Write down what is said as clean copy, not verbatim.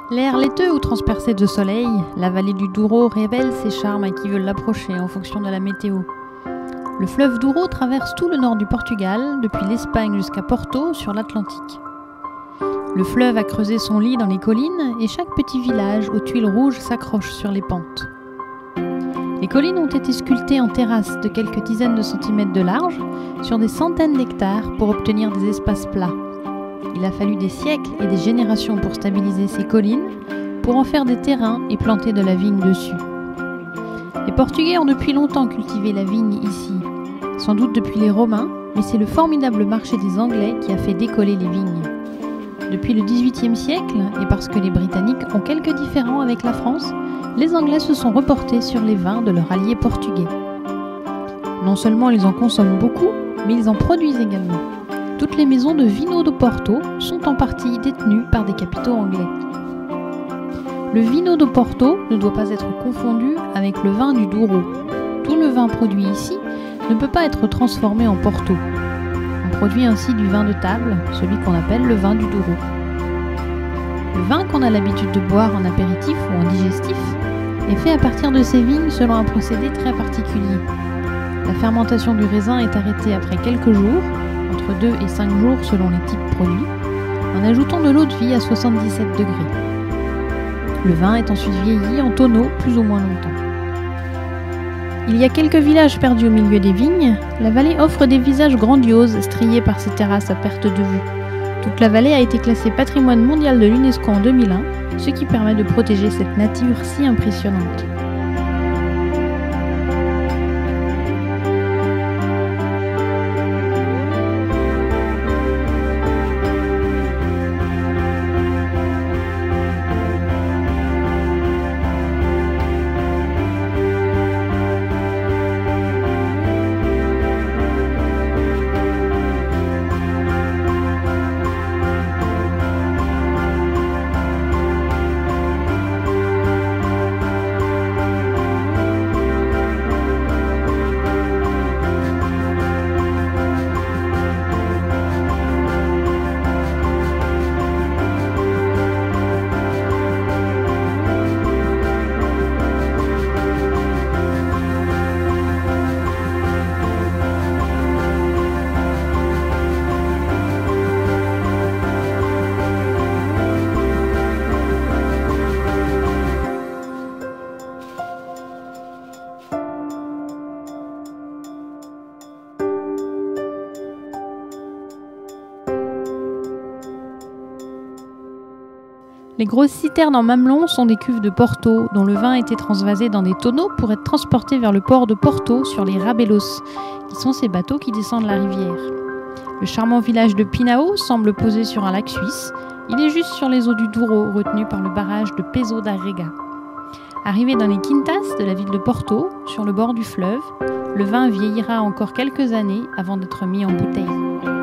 L'air laiteux ou transpercé de soleil, la vallée du Douro révèle ses charmes à qui veut l'approcher en fonction de la météo. Le fleuve Douro traverse tout le nord du Portugal, depuis l'Espagne jusqu'à Porto, sur l'Atlantique. Le fleuve a creusé son lit dans les collines et chaque petit village aux tuiles rouges s'accroche sur les pentes. Les collines ont été sculptées en terrasses de quelques dizaines de centimètres de large sur des centaines d'hectares pour obtenir des espaces plats. Il a fallu des siècles et des générations pour stabiliser ces collines, pour en faire des terrains et planter de la vigne dessus. Les Portugais ont depuis longtemps cultivé la vigne ici, sans doute depuis les Romains, mais c'est le formidable marché des Anglais qui a fait décoller les vignes. Depuis le XVIIIe siècle, et parce que les Britanniques ont quelques différends avec la France, les Anglais se sont reportés sur les vins de leurs alliés portugais. Non seulement ils en consomment beaucoup, mais ils en produisent également. Toutes les maisons de Vinho do Porto sont en partie détenues par des capitaux anglais. Le Vinho do Porto ne doit pas être confondu avec le vin du Douro. Tout le vin produit ici ne peut pas être transformé en Porto. On produit ainsi du vin de table, celui qu'on appelle le vin du Douro. Le vin qu'on a l'habitude de boire en apéritif ou en digestif est fait à partir de ces vignes selon un procédé très particulier. La fermentation du raisin est arrêtée après quelques jours, entre 2 et 5 jours selon les types produits, en ajoutant de l'eau de vie à 77 degrés. Le vin est ensuite vieilli en tonneaux plus ou moins longtemps. Il y a quelques villages perdus au milieu des vignes. La vallée offre des visages grandioses striés par ces terrasses à perte de vue. Toute la vallée a été classée patrimoine mondial de l'UNESCO en 2001, ce qui permet de protéger cette nature si impressionnante. Les grosses citernes en mamelon sont des cuves de Porto dont le vin a été transvasé dans des tonneaux pour être transporté vers le port de Porto sur les rabelos, qui sont ces bateaux qui descendent la rivière. Le charmant village de Pinhao semble posé sur un lac suisse. Il est juste sur les eaux du Douro, retenu par le barrage de Peso da Rega. Arrivé dans les quintas de la ville de Porto, sur le bord du fleuve, le vin vieillira encore quelques années avant d'être mis en bouteille.